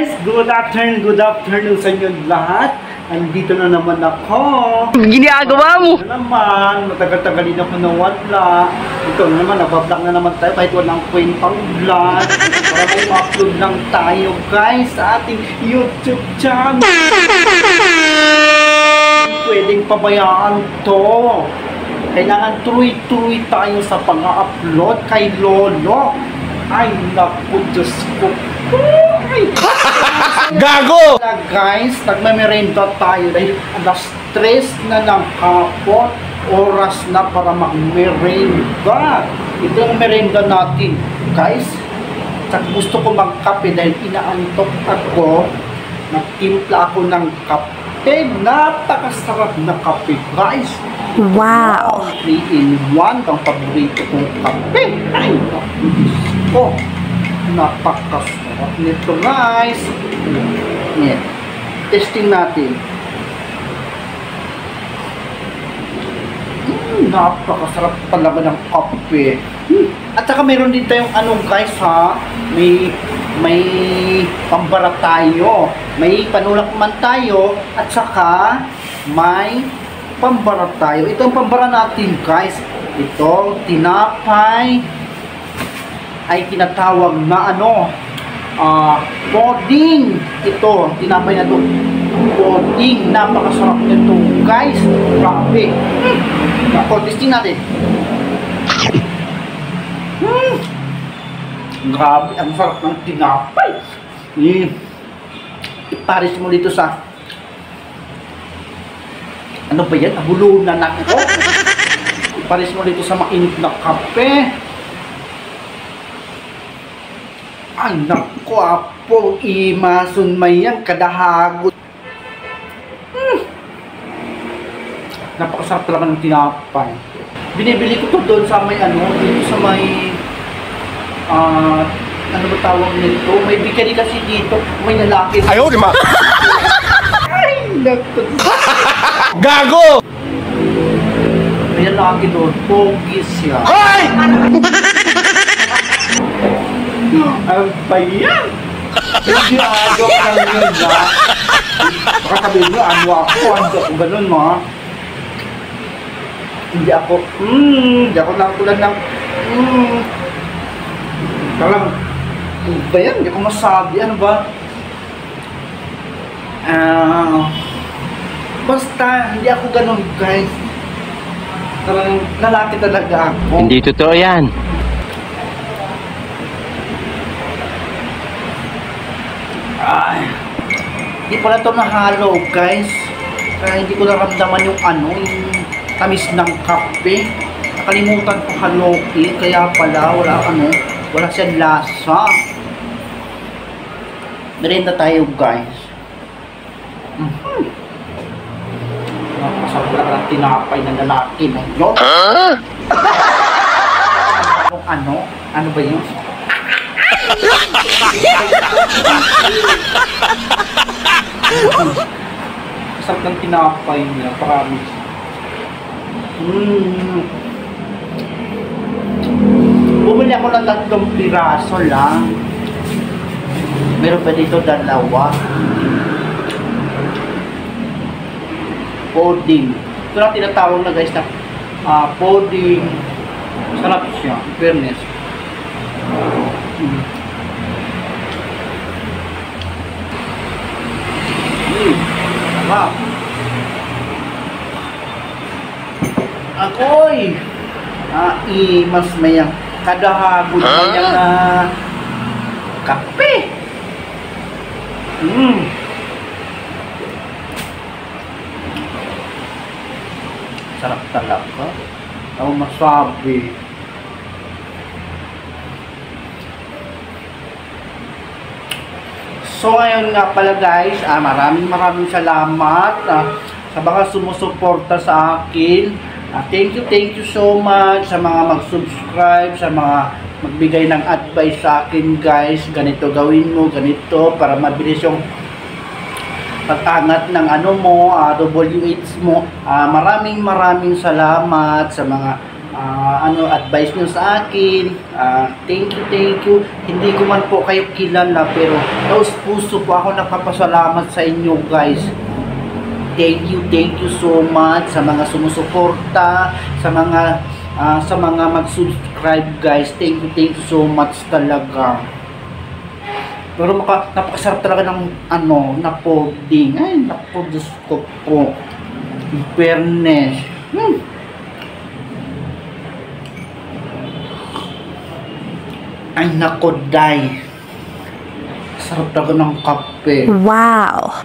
guys! Good afternoon sa inyo lahat. Andito na naman ako. Ginagawa mo? Ito naman, matagal-tagalin ako nawala. Ito na naman, nabablog na naman tayo kahit walang kwentang vlog. Para may ma-upload lang tayo guys sa ating YouTube channel. Pwedeng pabayaan to. Kailangan tuloy-tuloy tayo sa pang-upload kay Lolo. Ay, naku, Diyos ko. Gago! Guys, nagmamerenda tayo dahil alas 3 na ng hapon. Oras na para magmerenda. Ito yung merenda natin. Guys, gusto ko magkape dahil inaantok ako. Nagtimpla ako ng kape. Napakasarap na kape, guys. Wow! 3-in-1 ang paborito kong kape. Ay, oh, napakasarap nito guys. Yeah. Testing natin. Napakasarap talaga ng kape. At saka meron din tayong anong guys ha. May pambara tayo. May panulak man tayo. At saka may pambara tayo. Ito ang pambara natin guys. Ito, tinapay ay tinatawag na pudding. Ito, tinapay na ito pudding. Napakasarap nito guys. Grabe. Ako, testing natin. Grabe, ang sarap ng tinapay. Iparis mo dito sa ano ba yan? Abulunan na ako. Iparis mo dito sa mainit na kape. Ay, naku, apo. Imasun mayang kadahagot. Napakasarap talaga ng tinapay. Binibili ko to doon sa may dito sa may ano ba tawag nito? May bikari kasi dito. May lalaki. Ayaw, di ma! Ay, naku. Gago! May lalaki doon. Pogi siya. Hoy! Ang bayan! Hindi joke lang yun, ha? Baka sabihin nyo, ano ako ganun, mo, ha? Hindi ako lang tulad ng, Talang, ano ba yan? Hindi ko masabi, ano ba? Basta, hindi ako ganun, guys. Talagang lalaki talaga ako. Hindi totoo yan. Ay, hindi pala ito nahalo guys. Kaya hindi ko naramdaman yung yung tamis ng kape. Nakalimutan ko haloki. Kaya pala wala siyang lasa. Merenda tayo guys. Napasarap lang ang tinapay ng lalaki na yun. Ano ba yun? Sarap ng tinapay niya, promise. Bumili ako ng 3 piraso lang. Meron pa dito 2. Pudding. Ito lang tinatawag na guys na pudding. Sarap siya, in fairness. Sarap. Akoy! Mas mayang kadahagod mayang kape. Sarap talaga. Ako masabi. So ngayon nga pala guys, maraming salamat sa mga sumusuporta sa akin. Thank you so much sa mga mag-subscribe, sa mga magbigay ng advice sa akin guys. Ganito gawin mo, ganito para mabilis yung pag-angat ng WH mo. Maraming salamat sa mga advice nyo sa akin. Thank you. Hindi ko man po kayo kilala, pero taos puso po ako nagpapasalamat sa inyo, guys. Thank you so much sa mga sumusuporta, sa mga mag-subscribe, guys. Thank you so much talaga. Pero napakasarap talaga ng na pudding. Ay, naku, Diyos ko po. In fairness. Ay, naku, day. Sarap talaga ng kape. Wow!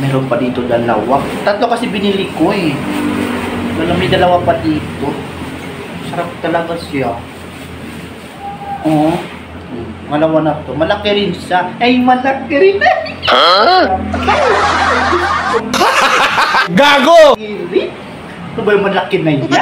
Meron pa dito dalawa. Tatlo kasi binili ko eh. May dalawa pa dito. Sarap talaga siya. Oo. Malawa na to. Malaki rin siya. Ay, malaki rin. Gago! Ito ba yung malaki na yan?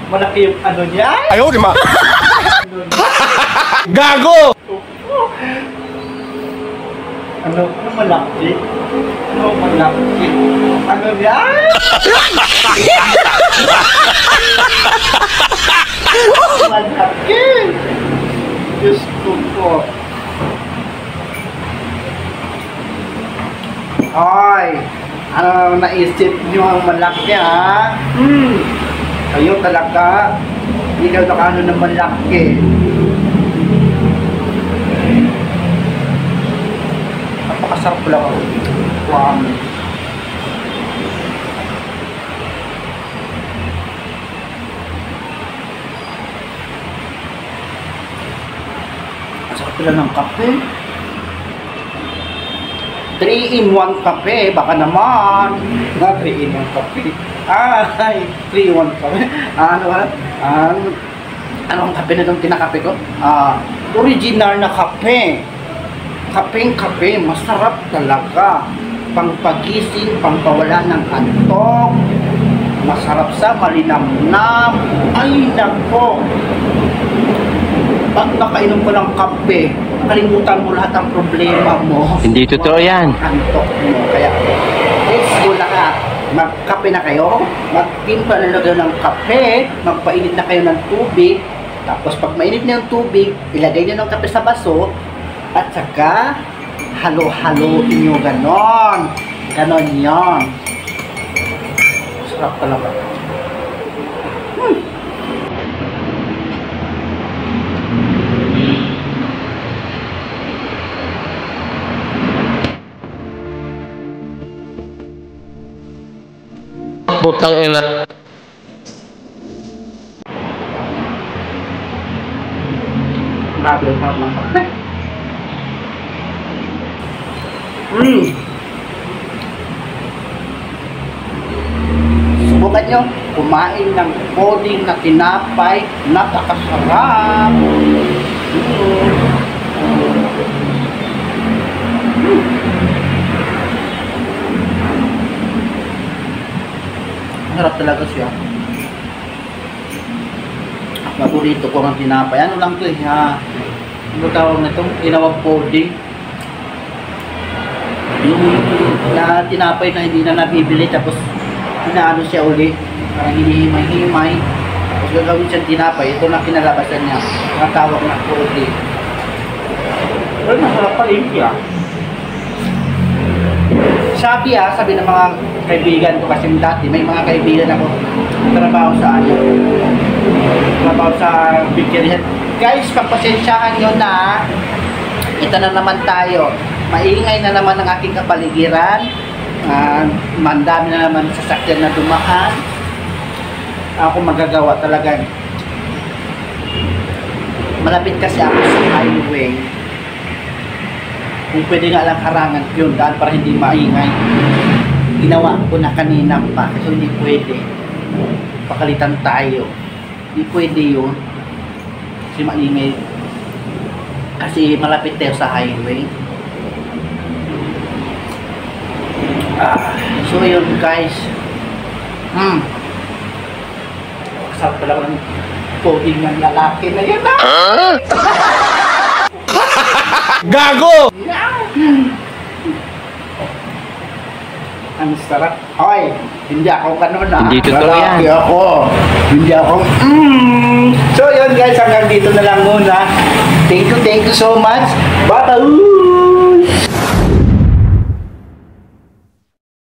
Malaki yung ano niya? Ayaw, di ma! Gago! Ano malaki? Ano malaki? Ano yan? Malaki! Diyos ko po. Ay! Ano naisip nyo ang malaki, ha? Kayo talaga. Hindi kayo nakano ng malaki. Napakasarap lang ako. Wow. Masarap lang ng kape. 3-in-1 kape, baka naman. 3-in-1 kape. Ay, 3-in-1 kape. Ano ang kape na itong kinakape ko? Original na kape. Kapeng-kape, masarap talaga. Pangpagising, pangpawala ng antok. Masarap sa malinamnam. Ay, nako. Pag nakainom ko ng kape, nakalimutan mo lahat ng problema mo. Hindi totoo yan. Antok mo. Kaya, let's go lahat. Magkape na kayo. Magtimpla na lagyan ng kape. Magpainit na kayo ng tubig. Tapos pag mainit na yung tubig, ilagay nyo ng kape sa baso. At saka, halo-haloin nyo ganon. Ganon yan. Sarap talaga. Putang ina. Grabe, sarap ng kape. Subukan nyo, kumain ng pudding na tinapay, napakasarap. Sarap talaga siya. Paborito ko ng tinapay. Ano lang to eh, ano tawag na ito? Ginawang pudding. Yung na tinapay na hindi na nabibili, tapos inaano siya uli, parang hinihimay-himay, tapos gagawin siyang tinapay. Ito na kinalabasan niya, ang tawag na pudding. Pero masarap pa rin siya. Sabi ng mga kaibigan ko, kasi dati may mga kaibigan ako trabaho sa bakery. Guys, pagpasensyahan nyo na, ito na naman tayo. Maingay na naman ang aking kapaligiran. Mandami na naman sasakyan na dumaan. Ako magagawa talaga. Malapit kasi ako sa highway. Kung pwede nga lang harangan yun, dahil para hindi maingay. Ginawa ko na kanina pa, kasi hindi pwede. Pakalitan tayo. Hindi pwede yun. Kasi maingay. Kasi malapit tayo sa highway. So yun guys. Kasarap talaga ng pogi ng lalaki na yun ah. Gago! Ang sarap. Hoy, hindi ako ganun ah. Hindi totoo yan. Lalaki ako. Hindi ako, So yun guys, hanggang dito na lang muna. Thank you so much. Bye-bye!